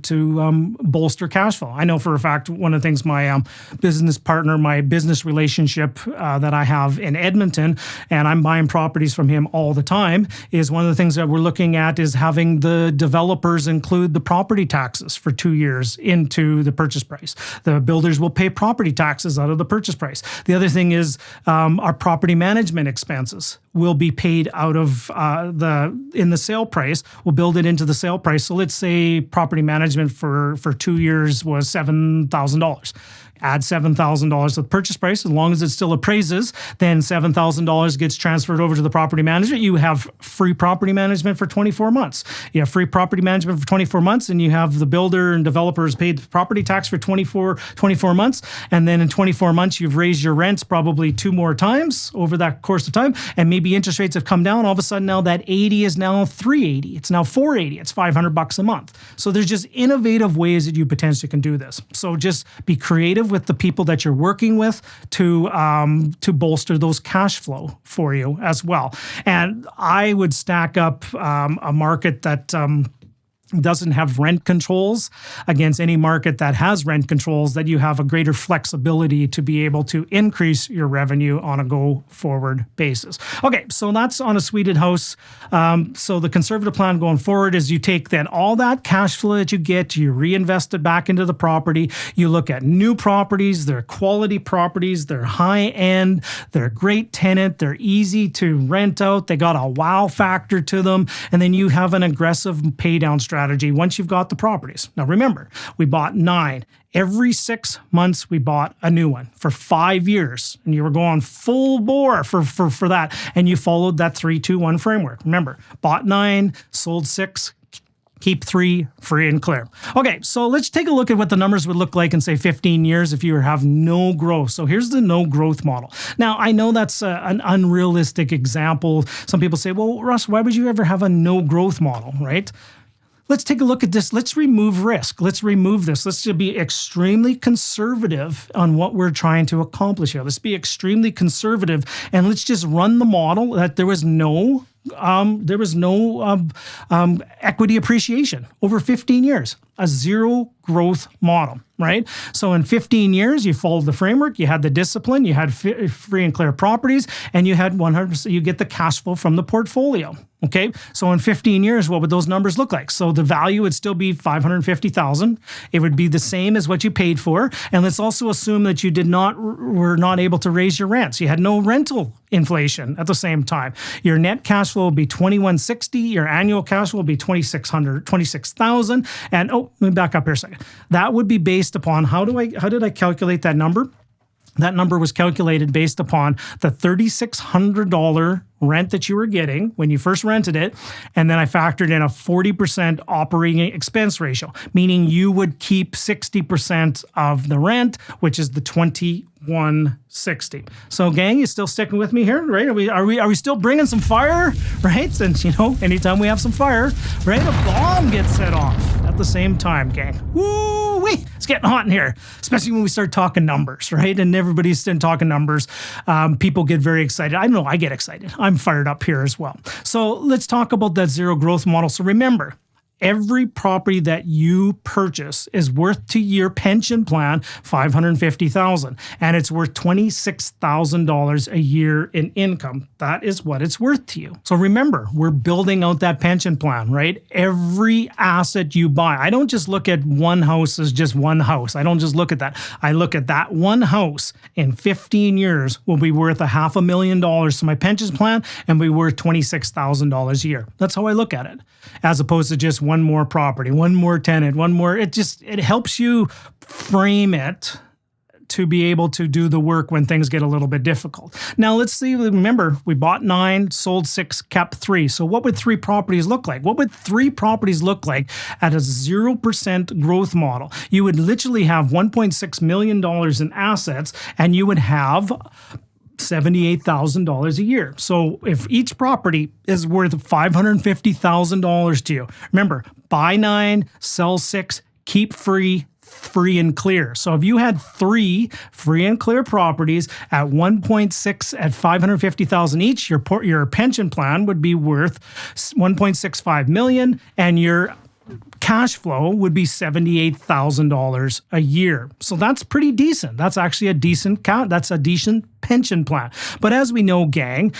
bolster cash flow. I know for a fact, one of the things my business partner, my business relationship that I have in Edmonton, and I'm buying properties from him all the time, is one of the things that we're looking at is having the developers include the property taxes for 2 years into the purchase price. The builders will pay property taxes out of the purchase price. The other thing is our property management expenses will be paid out of in the sale price. We'll build it into the sale price. So let's say property management for 2 years was $7,000. Add $7,000 to the purchase price. As long as it still appraises, then $7,000 gets transferred over to the property management. You have free property management for 24 months. You have free property management for 24 months, and you have the builder and developers paid the property tax for 24 months. And then in 24 months, you've raised your rents probably 2 more times over that course of time. And maybe interest rates have come down. All of a sudden now that 80 is now 380. It's now 480. It's $500 a month. So there's just innovative ways that you potentially can do this. So just be creative with the people that you're working with to bolster those cash flow for you as well. And I would stack up a market that doesn't have rent controls against any market that has rent controls, that you have a greater flexibility to be able to increase your revenue on a go-forward basis. Okay, so that's on a suited house. So the conservative plan going forward is you take then all that cash flow that you get, you reinvest it back into the property. You look at new properties, they're quality properties, they're high-end, they're great tenant, they're easy to rent out, they got a wow factor to them, and then you have an aggressive pay-down strategy once you've got the properties. Now remember, we bought 9. Every 6 months, we bought a new one for 5 years, and you were going full bore for that, and you followed that 3-2-1 framework. Remember, bought 9, sold 6, keep 3 free and clear. Okay, so let's take a look at what the numbers would look like in, say, 15 years if you have no growth. So here's the no growth model. Now, I know that's an unrealistic example. Some people say, well, Russ, why would you ever have a no growth model, right? Let's take a look at this. Let's remove risk. Let's remove this. Let's just be extremely conservative on what we're trying to accomplish here. Let's be extremely conservative, and let's just run the model that there was no equity appreciation over 15 years, a zero growth model, right? So in 15 years, you followed the framework, you had the discipline, you had free and clear properties, and you had 100%, you get the cash flow from the portfolio. Okay, so in 15 years, what would those numbers look like? So the value would still be $550,000. It would be the same as what you paid for. And let's also assume that you were not able to raise your rents. You had no rental inflation at the same time. Your net cash flow will be $2,160. Your annual cash flow will be $26,000. And let me back up here a second. That would be based upon how did I calculate that number? That number was calculated based upon the $3,600 rent that you were getting when you first rented it. And then I factored in a 40% operating expense ratio, meaning you would keep 60% of the rent, which is the $2,160. So gang, you still sticking with me here, right? Are we still bringing some fire, right? Since, anytime we have some fire, right, a bomb gets set off at the same time, gang. Woo-wee! It's getting hot in here, especially when we start talking numbers, right? And everybody's still talking numbers. People get very excited. I know I get excited. I'm fired up here as well. So let's talk about that zero growth model. So remember, every property that you purchase is worth to your pension plan $550,000, and it's worth $26,000 a year in income. That is what it's worth to you. So remember, we're building out that pension plan, right? Every asset you buy, I don't just look at one house as just one house. I don't just look at that. I look at that one house in 15 years will be worth $500,000 to my pension plan and be worth $26,000 a year. That's how I look at it, as opposed to just one more property, one more tenant, one more. It helps you frame it to be able to do the work when things get a little bit difficult. Now let's see, remember, we bought 9, sold 6, kept 3. So what would 3 properties look like? What would 3 properties look like at a 0% growth model? You would literally have $1.6 million in assets, and you would have $78,000 a year. So if each property is worth $550,000 to you, remember, buy 9, sell 6, keep free and clear. So if you had 3 free and clear properties at 1.6 at $550,000 each, your pension plan would be worth $1.65 million, and your cash flow would be $78,000 a year. So that's pretty decent. That's actually a decent pension plan. But as we know, gang,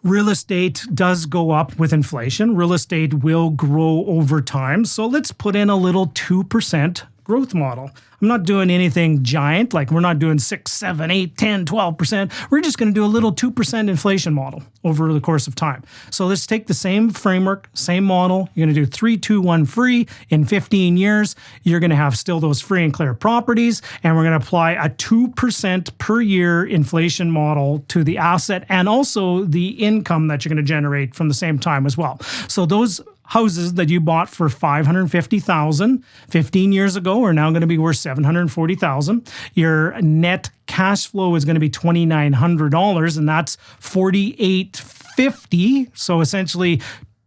real estate does go up with inflation. Real estate will grow over time. So let's put in a little 2% growth model. I'm not doing anything giant, like we're not doing 6, 7, 8, 10, 12%. We're just going to do a little 2% inflation model over the course of time. So let's take the same framework, same model. You're going to do 3, 2, 1 free in 15 years. You're going to have still those free and clear properties, and we're going to apply a 2% per year inflation model to the asset and also the income that you're going to generate from the same time as well. So those houses that you bought for $550,000 15 years ago are now going to be worth $740,000. Your net cash flow is going to be $2,900, and that's $4,850. So essentially,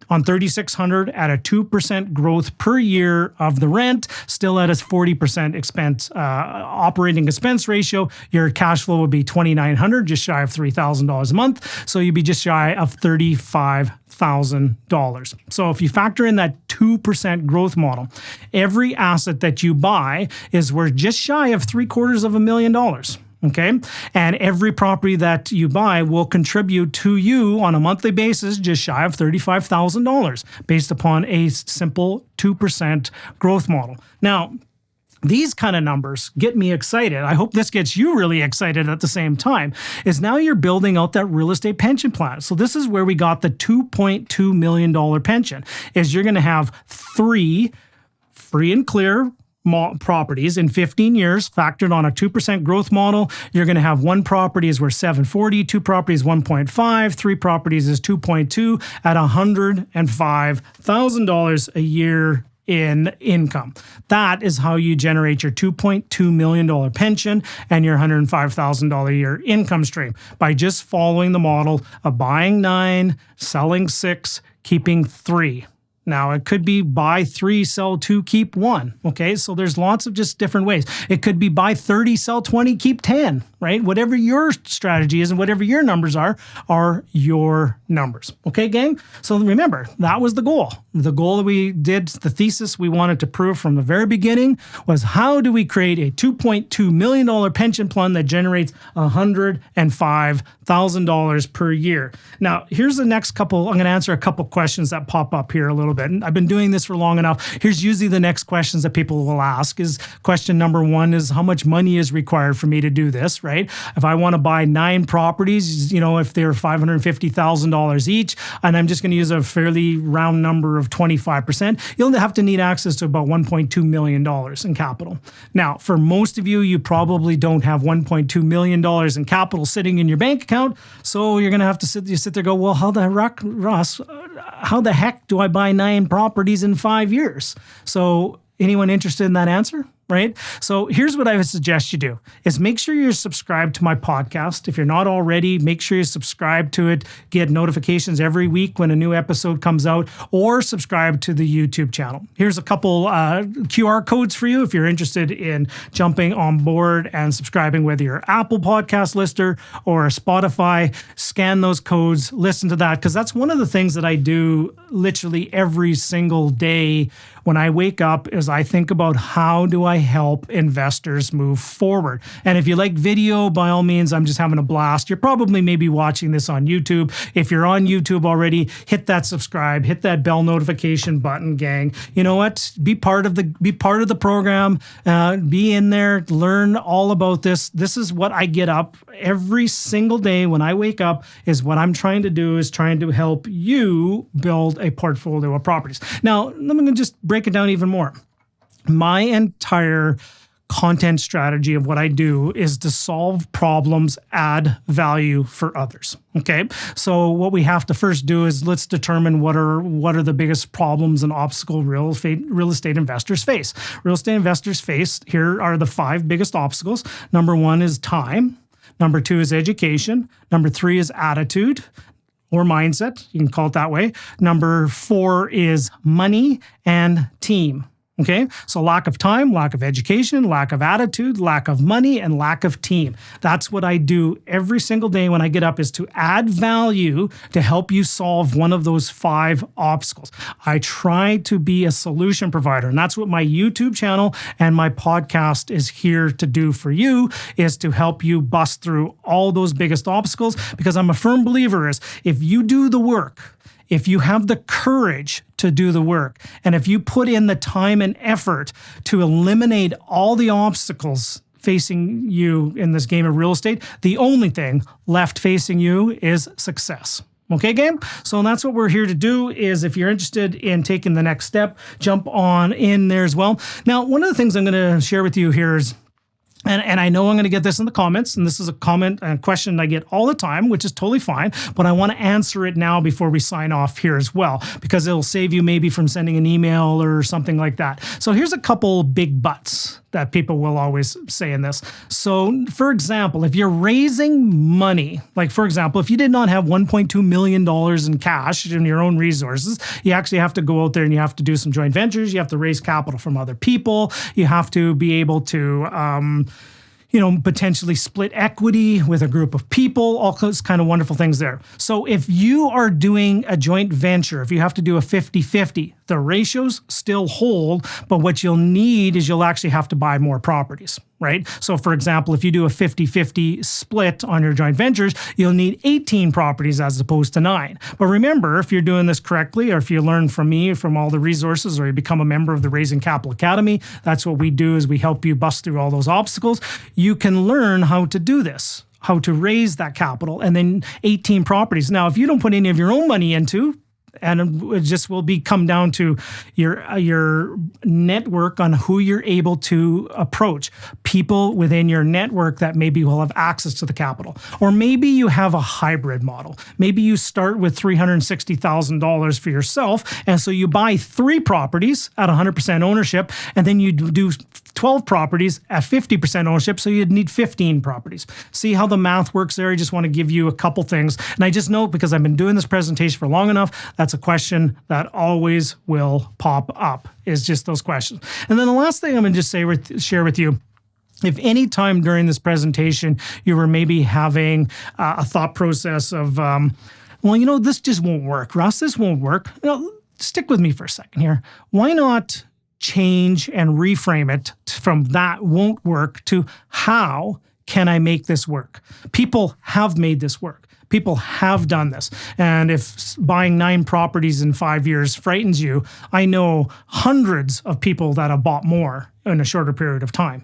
on $3,600 at a 2% growth per year of the rent, still at a 40% operating expense ratio, your cash flow would be $2,900, just shy of $3,000 a month. So you'd be just shy of $35,000. So if you factor in that 2% growth model, every asset that you buy is worth just shy of $750,000. Okay. And every property that you buy will contribute to you on a monthly basis just shy of $35,000 based upon a simple 2% growth model. Now, these kind of numbers get me excited. I hope this gets you really excited at the same time, is now you're building out that real estate pension plan. So this is where we got the $2.2 million pension, is you're going to have 3 free and clear properties in 15 years, factored on a 2% growth model. You're going to have 1 property is worth $740,000, 2 properties 1.5, 3 properties is 2.2 at $105,000 a year in income. That is how you generate your $2.2 million pension and your $105,000 a year income stream, by just following the model of buying 9, selling 6, keeping 3. Now, it could be buy 3, sell 2, keep 1. Okay, so there's lots of just different ways. It could be buy 30, sell 20, keep 10, right? Whatever your strategy is and whatever your numbers are your numbers. Okay, gang? So remember, that was the goal. The goal that we did, the thesis we wanted to prove from the very beginning was, how do we create a $2.2 million pension plan that generates $105,000 per year? Now, here's the next couple. I'm going to answer a couple questions that pop up here a little bit. And I've been doing this for long enough. Here's usually the next questions that people will ask. Is question number 1 is, how much money is required for me to do this, right? If I want to buy 9 properties, if they're $550,000 each, and I'm just going to use a fairly round number of 25%, you'll have to need access to about $1.2 million in capital. Now, for most of you, you probably don't have $1.2 million in capital sitting in your bank account. So you're going to have to sit there and go, well, how the heck do I buy 9 properties in 5 years? So anyone interested in that answer? right? So here's what I would suggest you do is make sure you're subscribed to my podcast. If you're not already, make sure you subscribe to it, get notifications every week when a new episode comes out, or subscribe to the YouTube channel. Here's a couple QR codes for you if you're interested in jumping on board and subscribing, whether you're an Apple Podcast listener or a Spotify. Scan those codes, listen to that, because that's one of the things that I do literally every single day when I wake up is I think about how do I help investors move forward. And if you like video, by all means, I'm just having a blast. You're probably maybe watching this on YouTube. If you're on YouTube already, hit that subscribe, hit that bell notification button, gang. You know what? Be part of the program. Be in there, learn all about this. This is what I get up every single day when I wake up, is what I'm trying to do is trying to help you build a portfolio of properties. Now, let me just break it down even more. My entire content strategy of what I do is to solve problems, add value for others. Okay. So what we have to first do is let's determine what are the biggest problems and obstacles real estate investors face. Real estate investors face, here are the 5 biggest obstacles. Number 1 is time. Number 2 is education. Number 3 is attitude or mindset. You can call it that way. Number 4 is money and team. Okay, so lack of time, lack of education, lack of attitude, lack of money, and lack of team. That's what I do every single day when I get up, is to add value to help you solve one of those 5 obstacles. I try to be a solution provider, and that's what my YouTube channel and my podcast is here to do for you, is to help you bust through all those biggest obstacles, because I'm a firm believer is if you do the work, if you have the courage to do the work, and if you put in the time and effort to eliminate all the obstacles facing you in this game of real estate, the only thing left facing you is success. Okay, game? So that's what we're here to do, is if you're interested in taking the next step, jump on in there as well. Now, one of the things I'm going to share with you here is, and I know I'm going to get this in the comments, and this is a comment and question I get all the time, which is totally fine, but I want to answer it now before we sign off here as well, because it'll save you maybe from sending an email or something like that. So here's a couple big buts that people will always say in this. So for example, if you're raising money, like for example, if you did not have $1.2 million in cash in your own resources, you actually have to go out there and you have to do some joint ventures. You have to raise capital from other people. You have to be able to, potentially split equity with a group of people, all those kind of wonderful things there. So if you are doing a joint venture, if you have to do a 50-50, the ratios still hold, but what you'll need is you'll actually have to buy more properties, right? So for example, if you do a 50-50 split on your joint ventures, you'll need 18 properties as opposed to 9. But remember, if you're doing this correctly, or if you learn from me, from all the resources, or you become a member of the Raising Capital Academy, that's what we do, is we help you bust through all those obstacles. You can learn how to do this, how to raise that capital, and then 18 properties. Now, if you don't put any of your own money into, and it just will come down to your network on who you're able to approach. People within your network that maybe will have access to the capital. Or maybe you have a hybrid model. Maybe you start with $360,000 for yourself, and so you buy 3 properties at 100% ownership, and then you do 12 properties at 50% ownership, so you'd need 15 properties. See how the math works there? I just want to give you a couple things. And I just know, because I've been doing this presentation for long enough, that's a question that always will pop up, is just those questions. And then the last thing I'm going to just share with you, if any time during this presentation you were maybe having a thought process of, this just won't work, Russ, this won't work. Stick with me for a second here. Why not change and reframe it from that won't work to how can I make this work? People have made this work. People have done this. And if buying 9 properties in 5 years frightens you, I know hundreds of people that have bought more in a shorter period of time.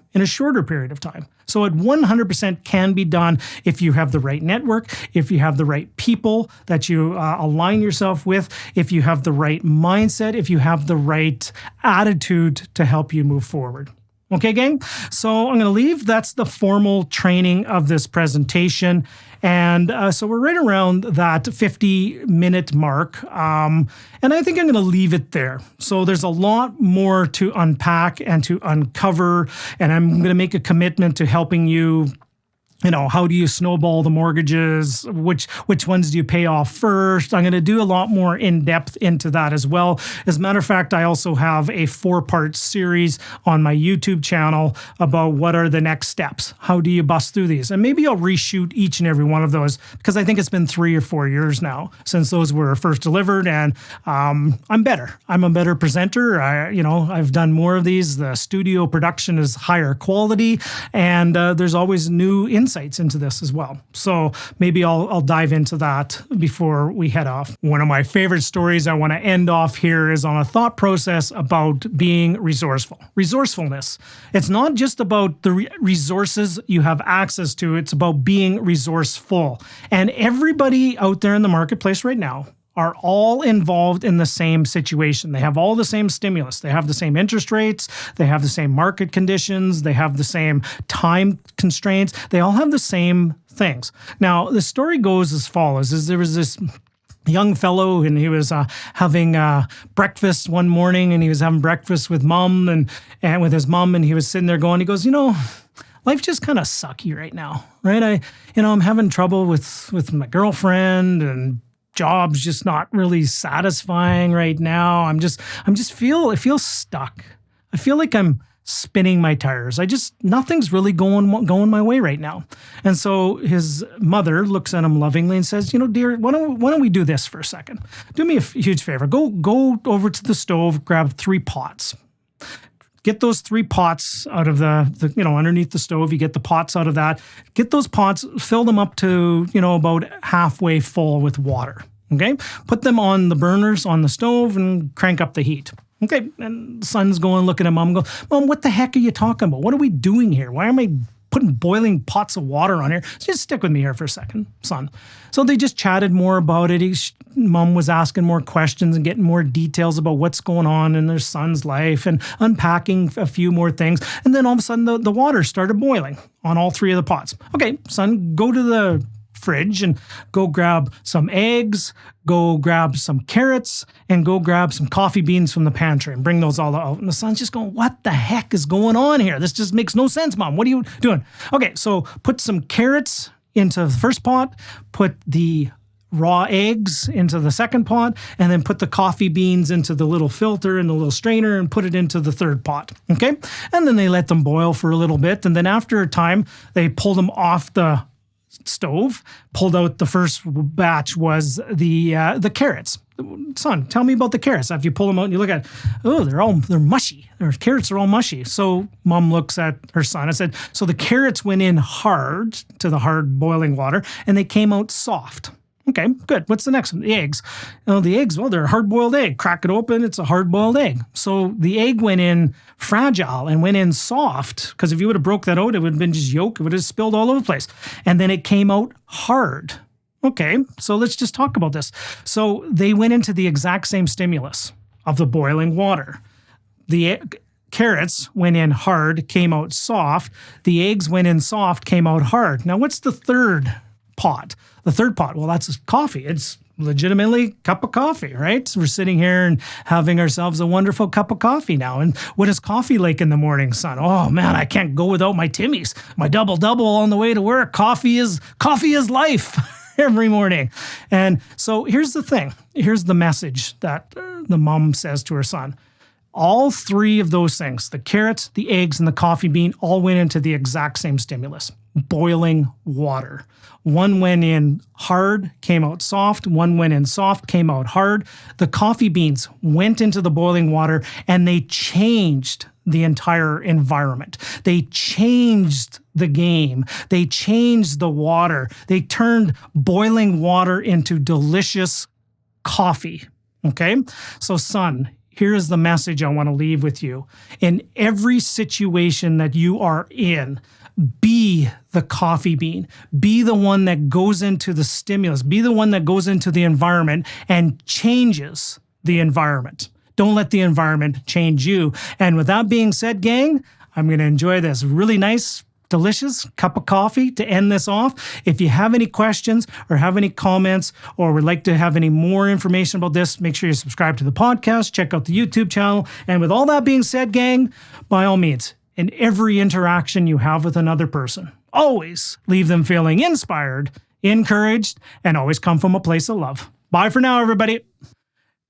So it 100% can be done if you have the right network, if you have the right people that you align yourself with, if you have the right mindset, if you have the right attitude to help you move forward. Okay, gang? So I'm going to leave. That's the formal training of this presentation. And so we're right around that 50-minute mark. And I think I'm going to leave it there. So there's a lot more to unpack and to uncover. And I'm going to make a commitment to helping you. How do you snowball the mortgages? Which ones do you pay off first? I'm going to do a lot more in depth into that as well. As a matter of fact, I also have a 4-part series on my YouTube channel about what are the next steps. How do you bust through these? And maybe I'll reshoot each and every one of those because I think it's been 3 or 4 years now since those were first delivered, and I'm better. I'm a better presenter. I've done more of these. The studio production is higher quality, and there's always new insights into this as well. So maybe I'll dive into that before we head off. One of my favorite stories I want to end off here is on a thought process about being resourceful. Resourcefulness. It's not just about the resources you have access to, it's about being resourceful. And everybody out there in the marketplace right now are all involved in the same situation. They have all the same stimulus. They have the same interest rates. They have the same market conditions. They have the same time constraints. They all have the same things. Now, the story goes as follows, is there was this young fellow, and he was having breakfast one morning, and he was having breakfast with mom and with his mom, and he was sitting there going, he goes, life just kind of sucky right now, right? I'm having trouble with my girlfriend, and job's just not really satisfying right now. I feel stuck. I feel like I'm spinning my tires. Nothing's really going my way right now. And so his mother looks at him lovingly and says, dear, why don't we do this for a second? Do me a huge favor. Go over to the stove, grab 3 pots. Get those 3 pots out of the underneath the stove. You get the pots out of that. Get those pots, fill them up to, about halfway full with water. Okay? Put them on the burners on the stove and crank up the heat. Okay? And the son's going, looking at mom, going, Mom, what the heck are you talking about? What are we doing here? Why am I putting boiling pots of water on here? Just stick with me here for a second, son. So they just chatted more about it. Mom was asking more questions and getting more details about what's going on in their son's life and unpacking a few more things. And then all of a sudden the water started boiling on all 3 of the pots. Okay, son, go to the fridge and go grab some eggs, go grab some carrots, and go grab some coffee beans from the pantry and bring those all out. And the son's just going, what the heck is going on here? This just makes no sense, Mom. What are you doing? Okay, so put some carrots into the first pot, put the raw eggs into the second pot, and then put the coffee beans into the little filter and the little strainer and put it into the third pot. Okay? And then they let them boil for a little bit. And then after a time, they pulled them off the stove, pulled out the first batch was the carrots. Son, tell me about the carrots. After you pull them out and you look at, they're mushy. Their carrots are all mushy. So mom looks at her son and said, so the carrots went in hard to the hard boiling water and they came out soft. Okay, good. What's the next one? The eggs. The eggs, they're a hard-boiled egg. Crack it open, it's a hard-boiled egg. So the egg went in fragile and went in soft, because if you would have broke that out, it would have been just yolk. It would have spilled all over the place. And then it came out hard. Okay, so let's just talk about this. So they went into the exact same stimulus of the boiling water. The carrots went in hard, came out soft. The eggs went in soft, came out hard. Now, what's the third pot? The third pot, well, that's coffee. It's legitimately a cup of coffee, right? So we're sitting here and having ourselves a wonderful cup of coffee now. And what is coffee like in the morning, son? Oh man, I can't go without my Timmy's, my double on the way to work. Coffee is life every morning. And so here's the thing. Here's the message that the mom says to her son. All 3 of those things, the carrots, the eggs, and the coffee bean, all went into the exact same stimulus, boiling water. One went in hard, came out soft. One went in soft, came out hard. The coffee beans went into the boiling water and they changed the entire environment. They changed the game. They changed the water. They turned boiling water into delicious coffee. Okay? So, son, here is the message I want to leave with you. In every situation that you are in, be the coffee bean. Be the one that goes into the stimulus. Be the one that goes into the environment and changes the environment. Don't let the environment change you. And with that being said, gang, I'm going to enjoy this really nice, delicious cup of coffee to end this off. If you have any questions or have any comments or would like to have any more information about this, make sure you subscribe to the podcast, check out the YouTube channel. And with all that being said, gang, by all means, in every interaction you have with another person, always leave them feeling inspired, encouraged, and always come from a place of love. Bye for now, everybody.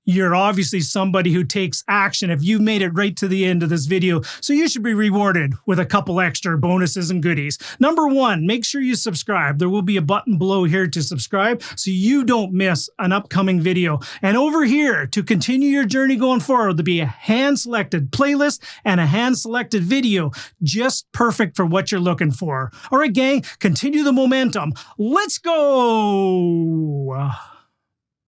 You're obviously somebody who takes action if you've made it right to the end of this video, so you should be rewarded with a couple extra bonuses and goodies. Number one, make sure you subscribe. There will be a button below here to subscribe so you don't miss an upcoming video. And over here, to continue your journey going forward, there'll be a hand-selected playlist and a hand-selected video, just perfect for what you're looking for. All right, gang, continue the momentum. Let's go!